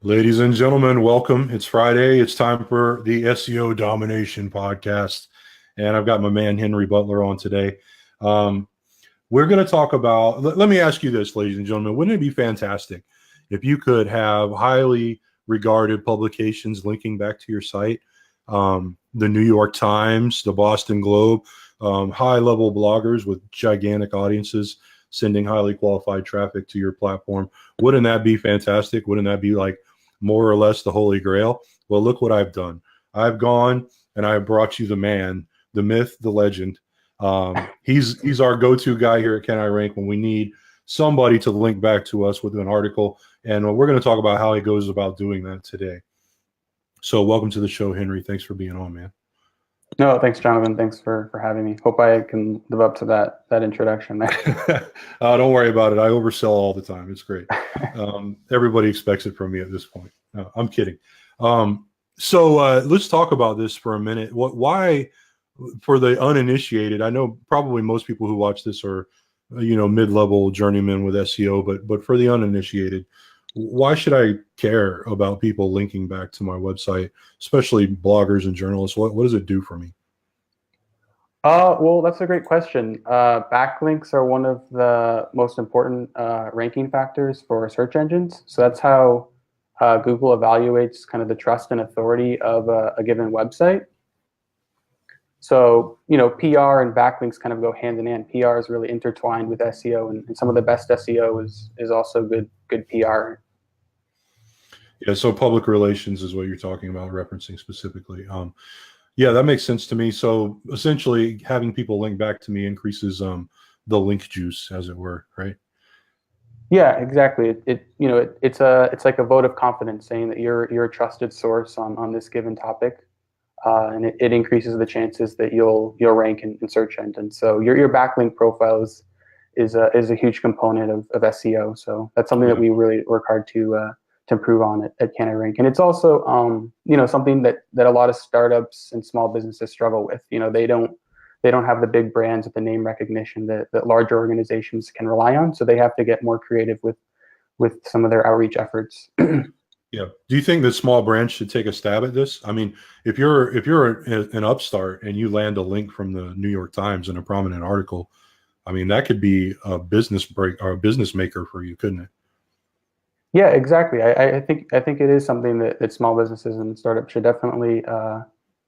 Ladies and gentlemen, welcome. It's Friday. It's time for the SEO Domination Podcast. And I've got my man, Henry Butler, on today. We're going to talk about, let me ask you this, ladies and gentlemen. Wouldn't it be fantastic if you could have highly regarded publications linking back to your site? The New York Times, the Boston Globe, high-level bloggers with gigantic audiences sending highly qualified traffic to your platform. Wouldn't that be fantastic? Wouldn't that be like more or less the holy grail? Well, look what I've done. I've gone and I brought you the man, the myth, the legend. He's our go-to guy here at Can I Rank when we need somebody to link back to us with an article. And we're going to talk about how he goes about doing that today. So welcome to the show, Henry. Thanks for being on, man. No, thanks, Jonathan. Thanks for having me. Hope I can live up to that introduction there. Don't worry about it. I oversell all the time. It's great. Everybody expects it from me at this point. No, I'm kidding. So let's talk about this for a minute. Why, for the uninitiated, I know probably most people who watch this are, mid-level journeymen with SEO, but for the uninitiated, why should I care about people linking back to my website, especially bloggers and journalists? What does it do for me? Well, that's a great question. Backlinks are one of the most important ranking factors for search engines. So that's how Google evaluates kind of the trust and authority of a given website. So, PR and backlinks kind of go hand in hand. PR is really intertwined with SEO, and some of the best SEO is also good PR. Yeah, so public relations is what you're talking about, referencing specifically. Yeah, that makes sense to me. So essentially, having people link back to me increases the link juice, as it were, right? Yeah, exactly. It's like a vote of confidence, saying that you're a trusted source on this given topic. And it increases the chances that you'll rank in search engines. So your backlink profile is a huge component of SEO. So that's something that we really work hard to improve on at Can I Rank. And it's also something that a lot of startups and small businesses struggle with. They don't have the big brands with the name recognition that larger organizations can rely on. So they have to get more creative with some of their outreach efforts. Yeah. Do you think that small brands should take a stab at this? I mean, if you're an upstart and you land a link from the New York Times in a prominent article, I mean, that could be a business break or a business maker for you, couldn't it? Yeah, exactly. I think it is something that small businesses and startups should definitely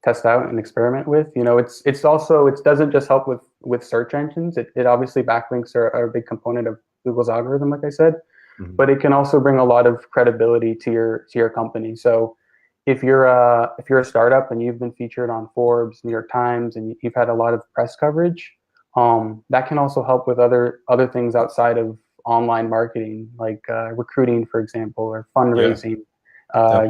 test out and experiment with. It doesn't just help with search engines. It obviously backlinks are a big component of Google's algorithm, like I said. Mm-hmm. But it can also bring a lot of credibility to your company. So if you're a startup and you've been featured on Forbes, New York Times, and you've had a lot of press coverage, that can also help with other things outside of online marketing, like recruiting, for example, or fundraising,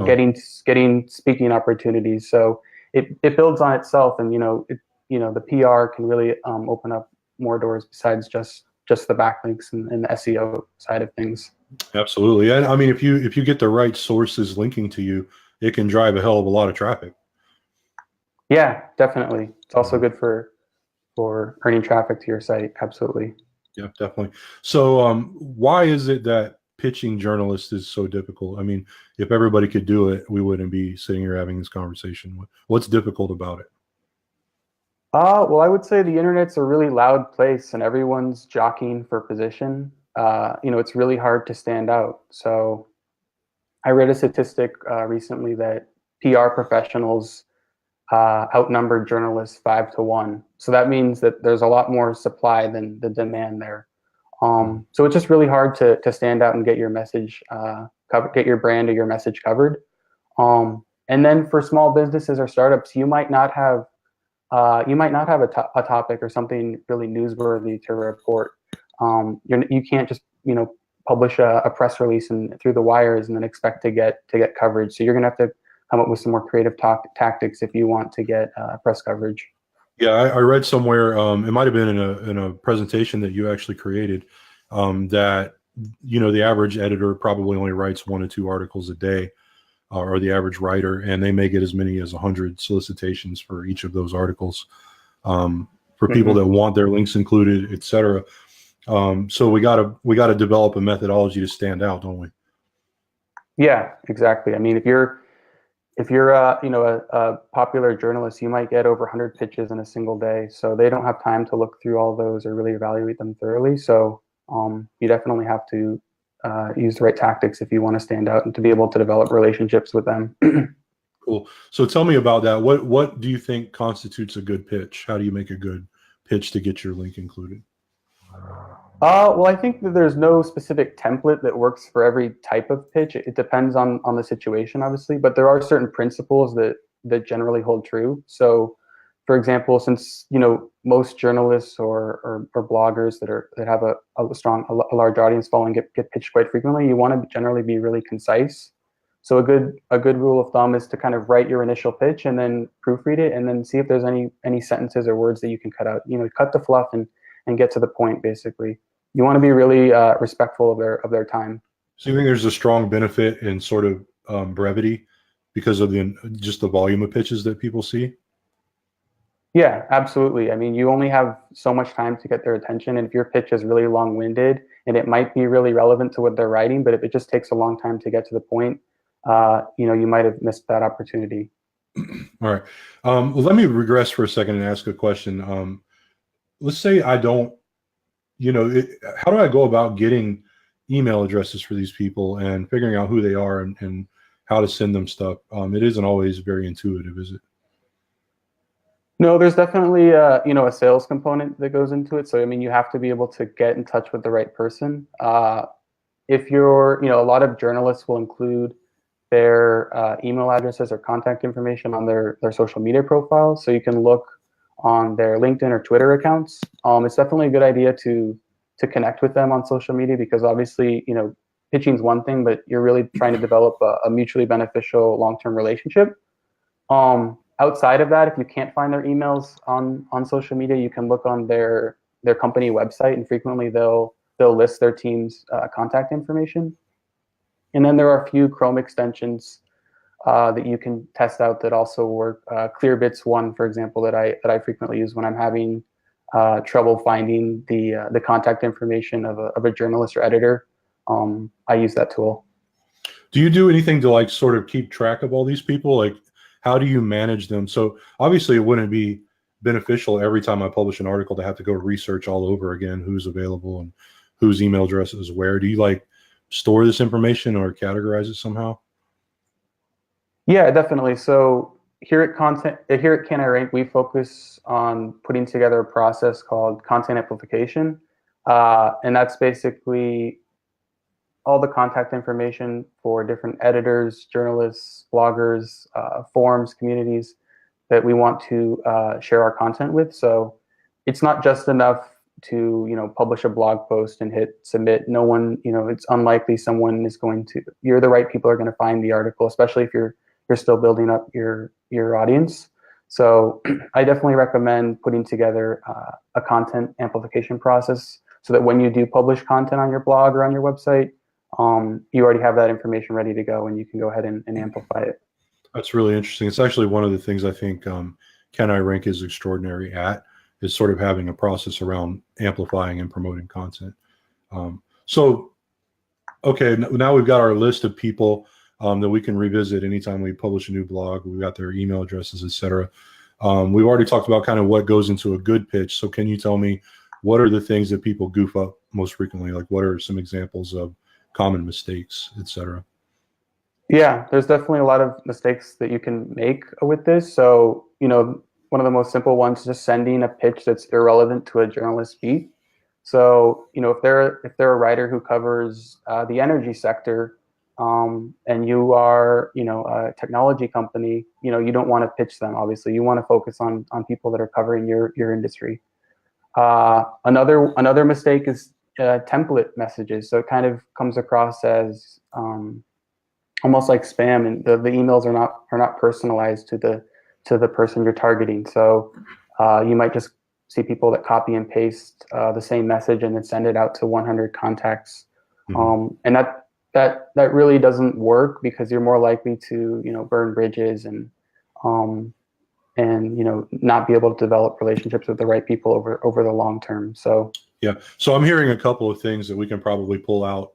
getting speaking opportunities. So it builds on itself, and the PR can really open up more doors besides just the backlinks and the SEO side of things. Absolutely. And I mean, if you get the right sources linking to you, it can drive a hell of a lot of traffic. Yeah, definitely. It's also good for earning traffic to your site. Absolutely. Yeah, definitely. So why is it that pitching journalists is so difficult? I mean, if everybody could do it, we wouldn't be sitting here having this conversation. What's difficult about it? Well, I would say the internet's a really loud place and everyone's jockeying for position. It's really hard to stand out. So I read a statistic recently that PR professionals outnumber journalists 5-1. So that means that there's a lot more supply than the demand there. So it's just really hard to stand out and get your message get your brand or your message covered. And then for small businesses or startups, you might not have a topic or something really newsworthy to report. You can't just publish a press release and through the wires and then expect to get coverage. So you're gonna have to come up with some more creative tactics if you want to get press coverage. Yeah, I read somewhere, it might have been in a presentation that you actually created, that the average editor probably only writes 1 to 2 articles a day. Or the average writer, and they may get as many as 100 solicitations for each of those articles, for people that want their links included, etc. So we got to develop a methodology to stand out, don't we? Yeah, exactly. I mean, if you're a popular journalist, you might get over 100 pitches in a single day. So they don't have time to look through all those or really evaluate them thoroughly. So you definitely have to use the right tactics if you want to stand out and to be able to develop relationships with them. Cool. So tell me about that. What do you think constitutes a good pitch? How do you make a good pitch to get your link included? Well, I think that there's no specific template that works for every type of pitch. It depends on the situation, obviously, but there are certain principles that generally hold true. So, for example, since most journalists or bloggers that have a large audience following get pitched quite frequently, you want to generally be really concise. So a good rule of thumb is to kind of write your initial pitch and then proofread it and then see if there's any sentences or words that you can cut out. Cut the fluff and get to the point, basically. You want to be really respectful of their time. So you think there's a strong benefit in sort of brevity because of just the volume of pitches that people see? Yeah, absolutely. I mean, you only have so much time to get their attention, and if your pitch is really long-winded, and it might be really relevant to what they're writing, but if it just takes a long time to get to the point, you might have missed that opportunity. All right. Well, let me regress for a second and ask a question. Let's say I don't, how do I go about getting email addresses for these people and figuring out who they are and how to send them stuff? It isn't always very intuitive, is it? No, there's definitely a sales component that goes into it. So I mean, you have to be able to get in touch with the right person. If you're, a lot of journalists will include their email addresses or contact information on their social media profiles, so you can look on their LinkedIn or Twitter accounts. It's definitely a good idea to connect with them on social media because obviously, pitching is one thing, but you're really trying to develop a mutually beneficial long-term relationship. Outside of that, if you can't find their emails on social media, you can look on their company website, and frequently they'll list their team's contact information. And then there are a few Chrome extensions that you can test out that also work. Clearbit's one, for example, that I frequently use when I'm having trouble finding the contact information of a journalist or editor. I use that tool. Do you do anything to sort of keep track of all these people? How do you manage them? So obviously it wouldn't be beneficial every time I publish an article to have to go research all over again who's available and whose email address is where. Do you store this information or categorize it somehow? Yeah, definitely. So here at Can I Rank, we focus on putting together a process called content amplification, and that's basically all the contact information for different editors, journalists, bloggers, forums, communities that we want to share our content with. So it's not just enough to publish a blog post and hit submit. No one, it's unlikely someone is going to. You're the right people are going to find the article, especially if you're still building up your audience. So I definitely recommend putting together a content amplification process so that when you do publish content on your blog or on your website, you already have that information ready to go and you can go ahead and amplify it. That's really interesting. It's actually one of the things I think Can I Rank is extraordinary at, is sort of having a process around amplifying and promoting content. Okay, now we've got our list of people that we can revisit anytime we publish a new blog. We've got their email addresses, etc. We've already talked about kind of what goes into a good pitch. So can you tell me what are the things that people goof up most frequently? What are some examples of common mistakes, etc.? Yeah, there's definitely a lot of mistakes that you can make with this. So, one of the most simple ones is just sending a pitch that's irrelevant to a journalist's beat. So, if they're a writer who covers the energy sector, and you are, a technology company, you don't want to pitch them. Obviously, you want to focus on people that are covering your industry. Another mistake is template messages. So it kind of comes across as almost like spam, and the emails are not personalized to the person you're targeting. So you might just see people that copy and paste the same message and then send it out to 100 contacts, and that really doesn't work because you're more likely to burn bridges and not be able to develop relationships with the right people over the long term. So yeah, so I'm hearing a couple of things that we can probably pull out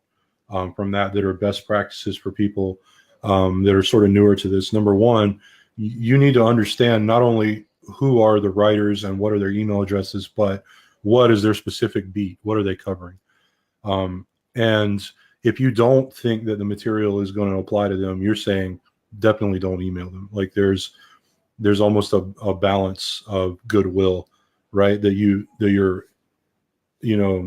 from that are best practices for people that are sort of newer to this. Number one, you need to understand not only who are the writers and what are their email addresses, but what is their specific beat? What are they covering? And if you don't think that the material is going to apply to them, you're saying definitely don't email them. Like there's almost a balance of goodwill, right? That you're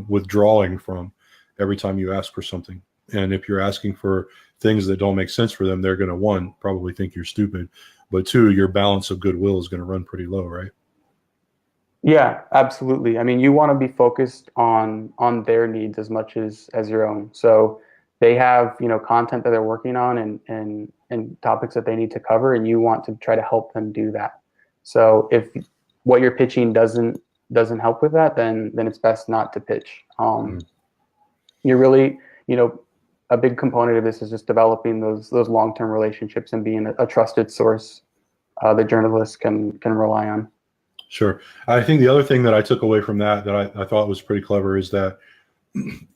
withdrawing from every time you ask for something. And if you're asking for things that don't make sense for them, they're going to, one, probably think you're stupid, but two, your balance of goodwill is going to run pretty low, right? Yeah, absolutely. I mean, you want to be focused on their needs as much as your own. So they have, content that they're working on and topics that they need to cover, and you want to try to help them do that. So if what you're pitching doesn't help with that, then it's best not to pitch. You're really, a big component of this is just developing those long-term relationships and being a trusted source that journalists can rely on. Sure. I think the other thing that I took away from that I thought was pretty clever is that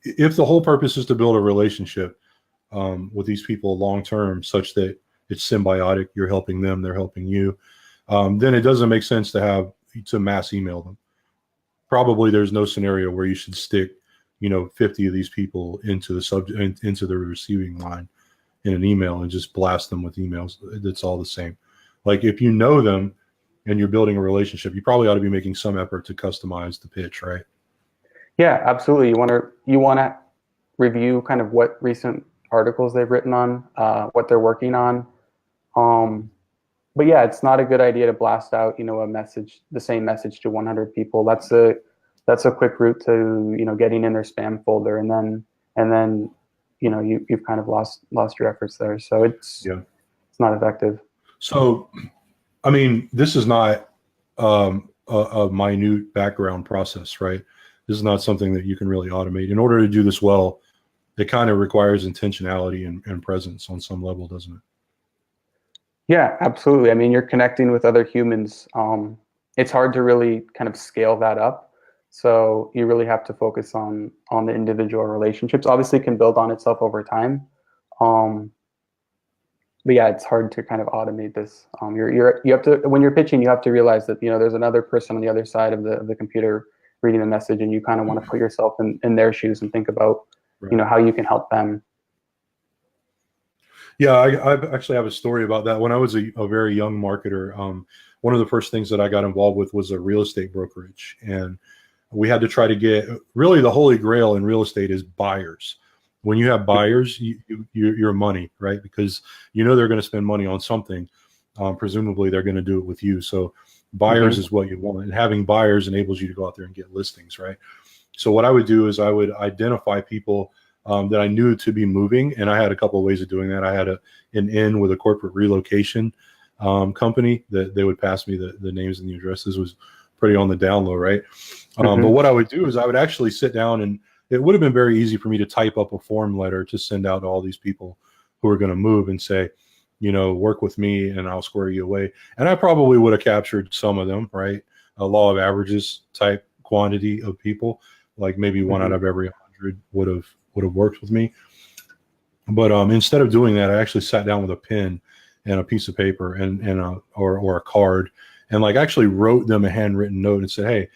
if the whole purpose is to build a relationship with these people long-term such that it's symbiotic, you're helping them, they're helping you, then it doesn't make sense to mass email them. Probably there's no scenario where you should stick 50 of these people into the receiving line in an email and just blast them with emails. That's all the same. Like if you know them and you're building a relationship, you probably ought to be making some effort to customize the pitch, right? Yeah, absolutely. You want to review kind of what recent articles they've written on, what they're working on. But yeah, it's not a good idea to blast out, the same message to 100 people. That's a quick route to, getting in their spam folder, and then you've kind of lost your efforts there. So it's not effective. So, I mean, this is not a minute background process, right? This is not something that you can really automate. In order to do this well, it kind of requires intentionality and presence on some level, doesn't it? Yeah, absolutely. I mean, you're connecting with other humans. It's hard to really kind of scale that up. So you really have to focus on the individual relationships. Obviously, it can build on itself over time. But yeah, it's hard to kind of automate this. You have to, when you're pitching, you have to realize that there's another person on the other side of the computer reading the message, and you kind of want to put yourself in their shoes and think about how you can help them. Yeah, I actually have a story about that. When I was a very young marketer, one of the first things that I got involved with was a real estate brokerage, and we had to try to get, really the holy grail in real estate is buyers. When you have buyers, you're money, right? Because they're going to spend money on something. Presumably, they're going to do it with you. So buyers is what you want. And having buyers enables you to go out there and get listings, right? So what I would do is I would identify people that I knew to be moving. And I had a couple of ways of doing that. I had an in with a corporate relocation company that they would pass me the names and the addresses. Was pretty on the down low, right? But what I would do is I would actually sit down, and it would have been very easy for me to type up a form letter to send out to all these people who are going to move and say, work with me and I'll square you away. And I probably would have captured some of them, right? A law of averages type quantity of people, like maybe one out of every 100 would have worked with me. But instead of doing that, I actually sat down with a pen and a piece of paper or a card, and like actually wrote them a handwritten note and said, hey,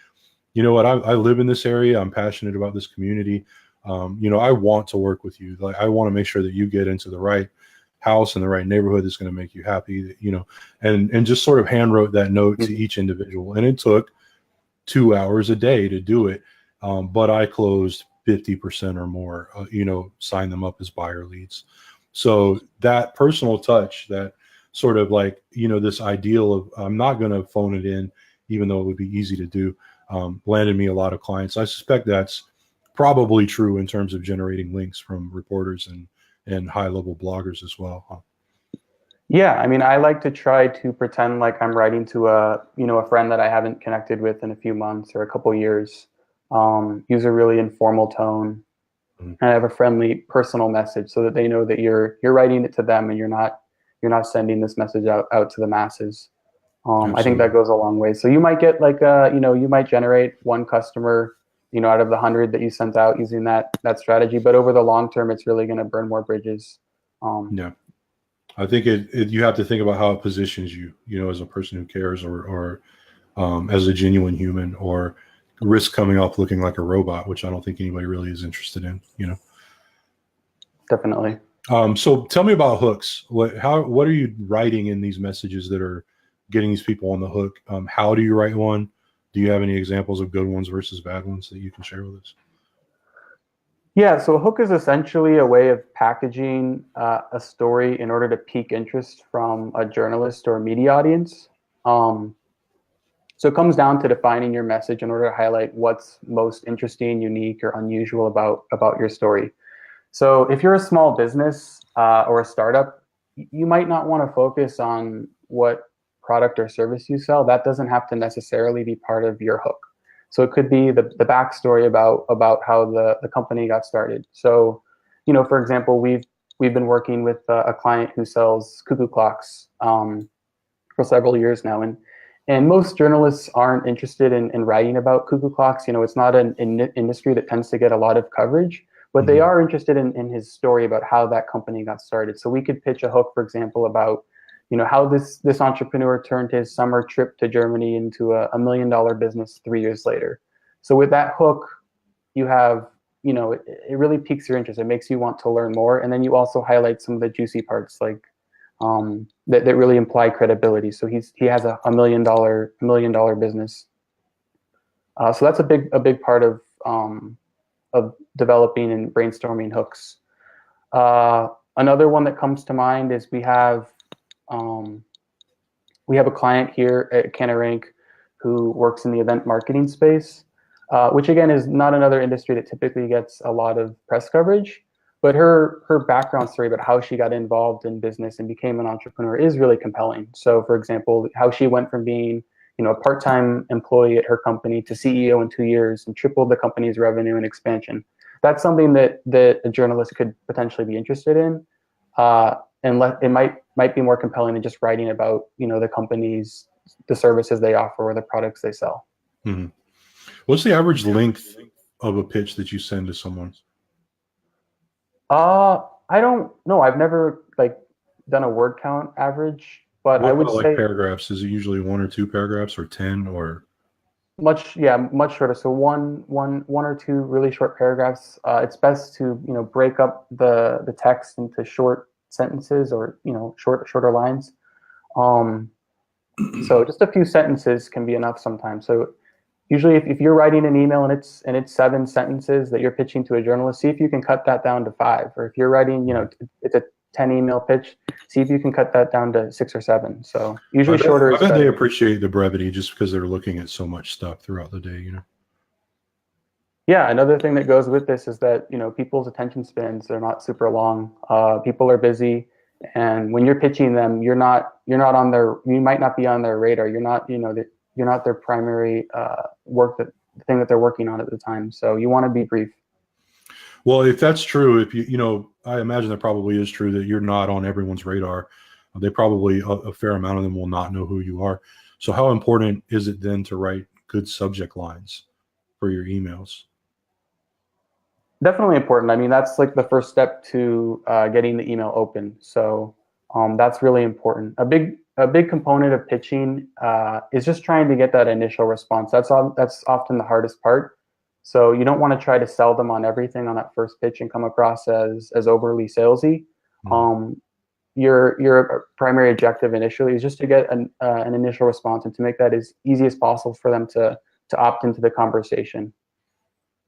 you know what? I live in this area. I'm passionate about this community. I want to work with you. Like, I want to make sure that you get into the right house in the right neighborhood that's going to make you happy, and just sort of hand wrote that note to each individual. And it took 2 hours a day to do it. But I closed 50% or more, sign them up as buyer leads. So that personal touch, that sort of like, this ideal of I'm not going to phone it in, even though it would be easy to do, landed me a lot of clients. I suspect that's probably true in terms of generating links from reporters and high-level bloggers as well. Huh? Yeah, I mean, I like to try to pretend like I'm writing to a friend that I haven't connected with in a few months or a couple years. Use a really informal tone, and have a friendly, personal message so that they know that you're writing it to them and you're not sending this message out to the masses. I think that goes a long way. So you might get like you might generate one customer out of the 100 that you sent out using that strategy. But over the long term, it's really going to burn more bridges. Yeah. I think you have to think about how it positions you, as a person who cares, or as a genuine human, or risk coming off looking like a robot, which I don't think anybody really is interested in, Definitely. So tell me about hooks. What are you writing in these messages that are getting these people on the hook? How do you write one? Do you have any examples of good ones versus bad ones that you can share with us? Yeah, so a hook is essentially a way of packaging a story in order to pique interest from a journalist or a media audience. So it comes down to defining your message in order to highlight what's most interesting, unique, or unusual about your story. So if you're a small business or a startup, you might not want to focus on what product or service you sell. That doesn't have to necessarily be part of your hook. So it could be the backstory about how the company got started. So, for example, we've been working with a client who sells cuckoo clocks for several years now, and most journalists aren't interested in writing about cuckoo clocks. It's not an industry that tends to get a lot of coverage, but they are interested in his story about how that company got started. So we could pitch a hook, for example, about how this entrepreneur turned his summer trip to Germany into a $1 million business 3 years later. So with that hook, you have, it really piques your interest. It makes you want to learn more. And then you also highlight some of the juicy parts, like that really imply credibility. So he has a $1 million business. So that's a big part of developing and brainstorming hooks. Another one that comes to mind is we have a client here at CanaRank who works in the event marketing space, which again is not another industry that typically gets a lot of press coverage. But her background story about how she got involved in business and became an entrepreneur is really compelling. So, for example, how she went from being a part-time employee at her company to CEO in 2 years and tripled the company's revenue and expansion. That's something that a journalist could potentially be interested in. And it might be more compelling than just writing about the companies, the services they offer, or the products they sell. Mm-hmm. What's the average length of a pitch that you send to someone? I don't know. I've never done a word count average, but What I would about, say paragraphs? Is it usually 1 or 2 paragraphs, or 10, or much shorter. So one or two really short paragraphs. It's best to break up the text into short sentences, or shorter lines. So just a few sentences can be enough sometimes. So usually if you're writing an email and it's 7 sentences that you're pitching to a journalist, see if you can cut that down to 5. Or if you're writing, it's a 10 email pitch, see if you can cut that down to 6 or 7. So usually shorter is better. They appreciate the brevity just because they're looking at so much stuff throughout the day, Yeah, another thing that goes with this is that people's attention spans are not super long. People are busy, and when you're pitching them, you might not be on their radar. You're not their primary the thing that they're working on at the time. So you want to be brief. Well, if that's true, I imagine that probably is true that you're not on everyone's radar. They probably, a fair amount of them will not know who you are. So how important is it then to write good subject lines for your emails? Definitely important. I mean, that's the first step to getting the email open. So that's really important. A big component of pitching is just trying to get that initial response. That's often the hardest part. So you don't want to try to sell them on everything on that first pitch and come across as overly salesy. Mm-hmm. Your primary objective initially is just to get an initial response and to make that as easy as possible for them to opt into the conversation.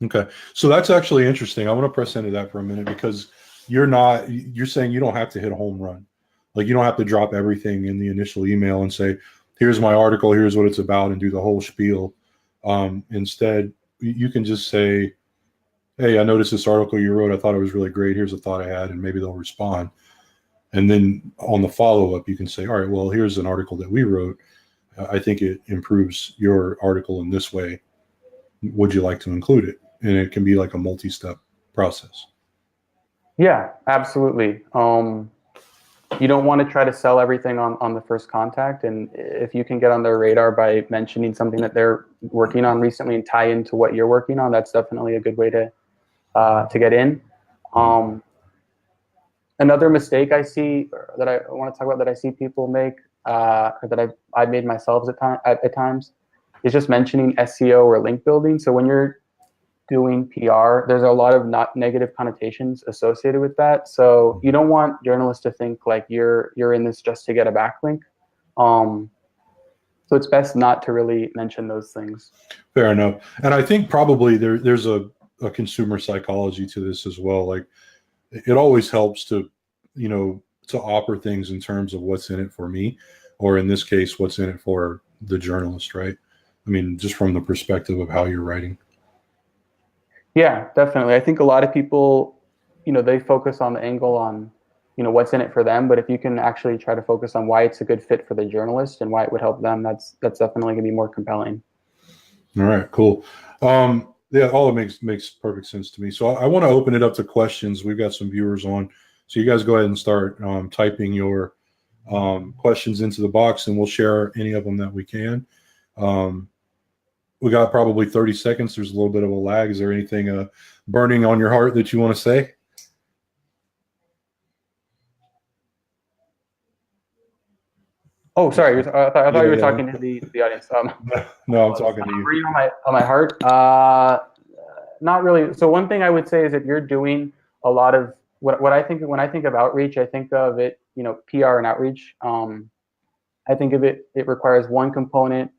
Okay. So that's actually interesting. I want to press into that for a minute, because you're saying you don't have to hit a home run. You don't have to drop everything in the initial email and say, here's my article, here's what it's about, and do the whole spiel. Instead, you can just say, hey, I noticed this article you wrote. I thought it was really great. Here's a thought I had, and maybe they'll respond. And then on the follow-up, you can say, all right, well, here's an article that we wrote. I think it improves your article in this way. Would you like to include it? And it can be like a multi-step process. Yeah, absolutely. You don't want to try to sell everything on the first contact. And if you can get on their radar by mentioning something that they're working on recently and tie into what you're working on, that's definitely a good way to get in. Another mistake I see that I want to talk about that I see people make, or that I've made myself at times, is just mentioning SEO or link building. So when you're doing PR, there's a lot of not negative connotations associated with that. So you don't want journalists to think like you're in this just to get a backlink. So it's best not to really mention those things. Fair enough. And I think probably there's a consumer psychology to this as well. Like, it always helps to, to offer things in terms of what's in it for me, or in this case, what's in it for the journalist, right? I mean, just from the perspective of how you're writing. Yeah, definitely. I think a lot of people, they focus on the angle on, what's in it for them. But if you can actually try to focus on why it's a good fit for the journalist and why it would help them, that's definitely gonna be more compelling. All right, cool. Yeah, all it makes perfect sense to me. So I want to open it up to questions. We've got some viewers on, so you guys go ahead and start typing your questions into the box, and we'll share any of them that we can. We got probably 30 seconds. There's a little bit of a lag. Is there anything burning on your heart that you want to say? Oh, sorry. I thought you were talking to the audience. No, I'm talking to you. Burning on my heart. Not really. So one thing I would say is if you're doing a lot of what I think when I think of outreach, I think of it, PR and outreach. I think of it requires one component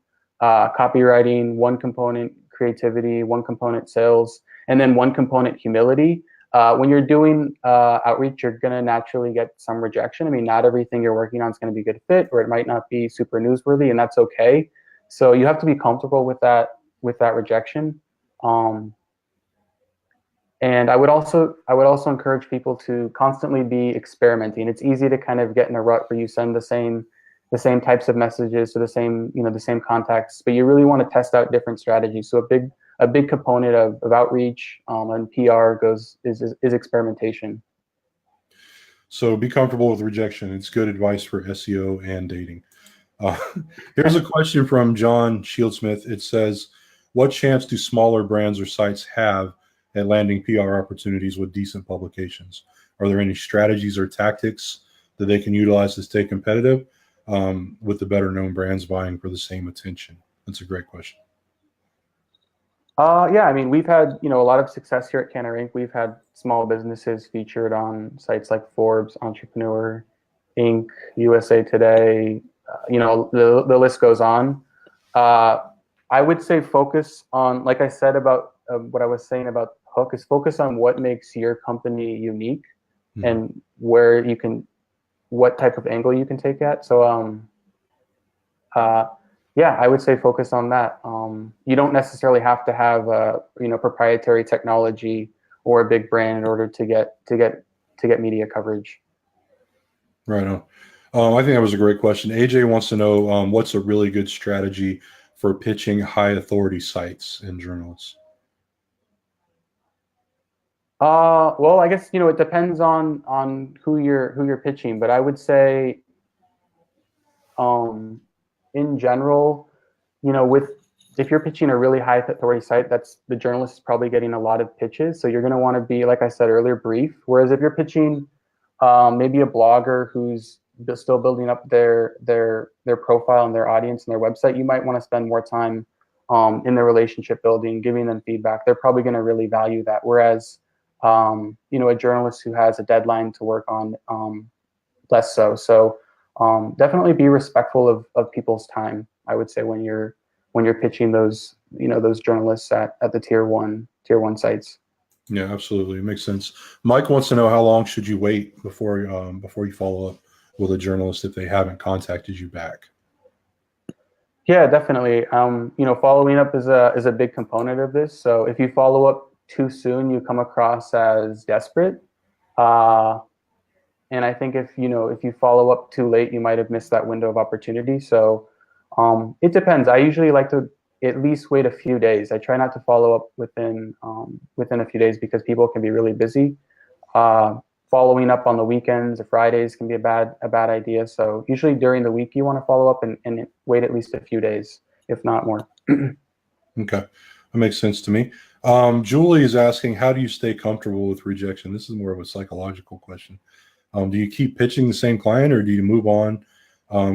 copywriting, one component creativity, one component sales, and then one component humility. When you're doing outreach, you're going to naturally get some rejection. I mean, not everything you're working on is going to be a good fit, or it might not be super newsworthy, and that's okay. So you have to be comfortable with that rejection. And I would also encourage people to constantly be experimenting. It's easy to kind of get in a rut where you send the same types of messages to the same contacts, but you really want to test out different strategies. So a big component of outreach and PR is experimentation. So be comfortable with rejection. It's good advice for SEO and dating. Here's a question from John Shieldsmith. It says, what chance do smaller brands or sites have at landing PR opportunities with decent publications? Are there any strategies or tactics that they can utilize to stay competitive with the better known brands vying for the same attention? That's a great question. Yeah, I mean, we've had a lot of success here at Canner Inc. We've had small businesses featured on sites like Forbes, Entrepreneur, Inc., USA Today. The list goes on. I would say focus on, like I said about what I was saying about hook, is focus on what makes your company unique and where you can, what type of angle you can take at. So yeah, I would say focus on that. You don't necessarily have to have proprietary technology or a big brand in order to get media coverage. Right on. I think that was a great question. AJ wants to know what's a really good strategy for pitching high authority sites and journalists. Well, I guess it depends on who you're pitching, but I would say, in general, if you're pitching a really high authority site, that's the journalist is probably getting a lot of pitches. So you're going to want to be, like I said earlier, brief. Whereas if you're pitching maybe a blogger who's still building up their profile and their audience and their website, you might want to spend more time in the relationship building, giving them feedback. They're probably going to really value that. Whereas a journalist who has a deadline to work on, less so. So definitely be respectful of people's time, I would say, when you're pitching those journalists at the tier one sites. Yeah, absolutely. It makes sense. Mike wants to know, how long should you wait before you follow up with a journalist if they haven't contacted you back? Yeah, definitely. Following up is a big component of this. So if you follow up too soon, you come across as desperate. And I think if you follow up too late, you might have missed that window of opportunity. So it depends. I usually like to at least wait a few days. I try not to follow up within a few days because people can be really busy. Following up on the weekends or Fridays can be a bad idea. So usually during the week you want to follow up and wait at least a few days, if not more. Okay. That makes sense to me. Julie is asking, how do you stay comfortable with rejection? This is more of a psychological question. Do you keep pitching the same client, or do you move on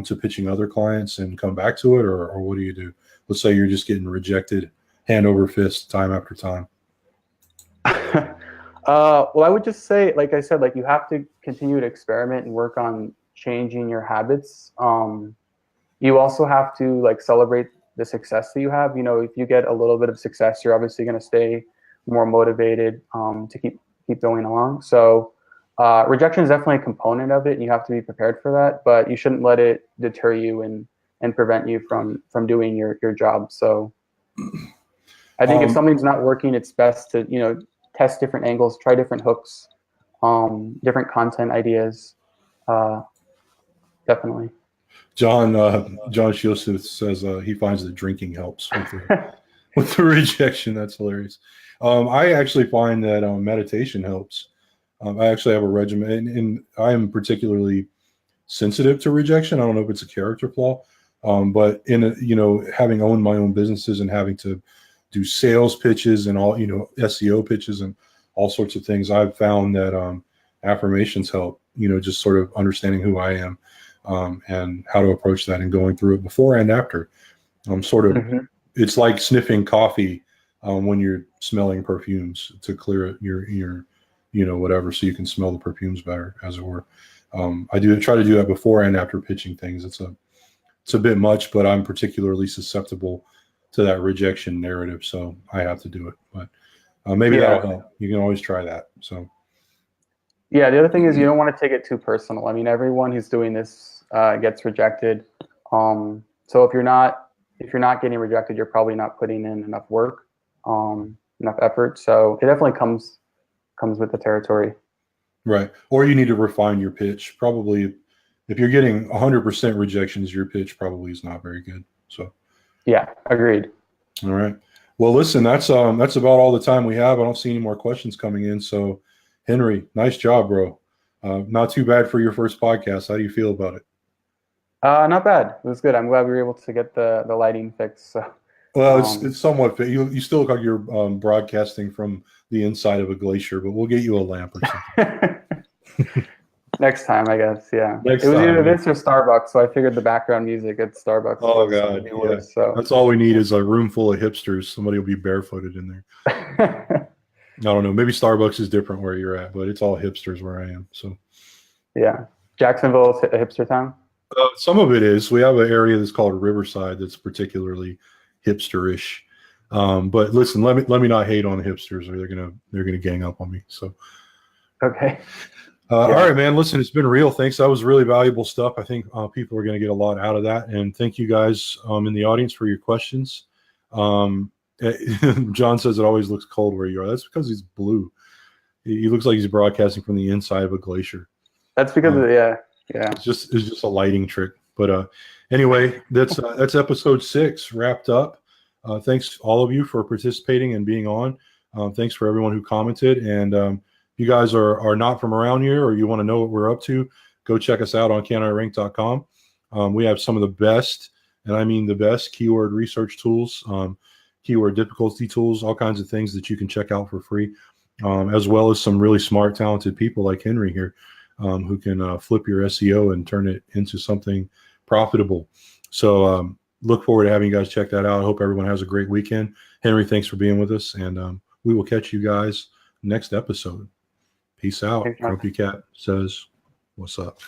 to pitching other clients and come back to it, or what do you do? Let's say you're just getting rejected hand over fist time after time. Well, I would just say, like I said, like you have to continue to experiment and work on changing your habits. You also have to like celebrate the success that you have. You know, if you get a little bit of success, you're obviously going to stay more motivated to keep going along. So rejection is definitely a component of it, and you have to be prepared for that. But you shouldn't let it deter you and prevent you from doing your job. So I think if something's not working, it's best to, you know, test different angles, try different hooks, different content ideas. Definitely. John Shields says he finds that drinking helps with the rejection. That's hilarious. I actually find that meditation helps. I actually have a regimen, and I am particularly sensitive to rejection. I don't know if it's a character flaw, but having owned my own businesses and having to do sales pitches and all, SEO pitches and all sorts of things, I've found that affirmations help. Just sort of understanding who I am. And how to approach that and going through it before and after. It's like sniffing coffee when you're smelling perfumes to clear your whatever, so you can smell the perfumes better, as it were. I try to do that before and after pitching things. It's a bit much, but I'm particularly susceptible to that rejection narrative, so I have to do it. But maybe that'll help. You can always try that. So. Yeah, the other thing is you don't want to take it too personal. I mean, everyone who's doing this gets rejected. So if you're not getting rejected, you're probably not putting in enough work, enough effort. So it definitely comes with the territory. Right. Or you need to refine your pitch. Probably if you're getting 100% rejections, your pitch probably is not very good. So yeah, agreed. All right. Well, listen, that's about all the time we have. I don't see any more questions coming in. So Henry, nice job, bro. Not too bad for your first podcast. How do you feel about it? Not bad. It was good. I'm glad we were able to get the lighting fixed. So. Well, it's somewhat fit. You still look like you're broadcasting from the inside of a glacier, but we'll get you a lamp or something. Next time, I guess. Yeah. It was either this or Starbucks, so I figured the background music at Starbucks. Oh God, yeah. Worse, so. That's all we need is a room full of hipsters. Somebody will be barefooted in there. I don't know. Maybe Starbucks is different where you're at, but it's all hipsters where I am. So. Yeah, Jacksonville is a hipster town. Some of it is. We have an area that's called Riverside that's particularly hipsterish. But listen, let me not hate on the hipsters, or they're gonna gang up on me. So. Okay. All right, man. Listen, it's been real. Thanks. That was really valuable stuff. I think people are going to get a lot out of that. And thank you guys in the audience for your questions. John says it always looks cold where you are. That's because he's blue. He looks like he's broadcasting from the inside of a glacier. That's because of yeah. It's just a lighting trick. But anyway, that's episode 6 wrapped up. Thanks all of you for participating and being on. Thanks for everyone who commented. And you guys are not from around here, or you want to know what we're up to, go check us out on canirank.com. We have some of the best, and I mean the best, keyword research tools, keyword difficulty tools, all kinds of things that you can check out for free, as well as some really smart, talented people like Henry here, who can flip your SEO and turn it into something profitable. So look forward to having you guys check that out. I hope everyone has a great weekend. Henry, thanks for being with us, and we will catch you guys next episode. Peace out. Grumpy Cat says, what's up?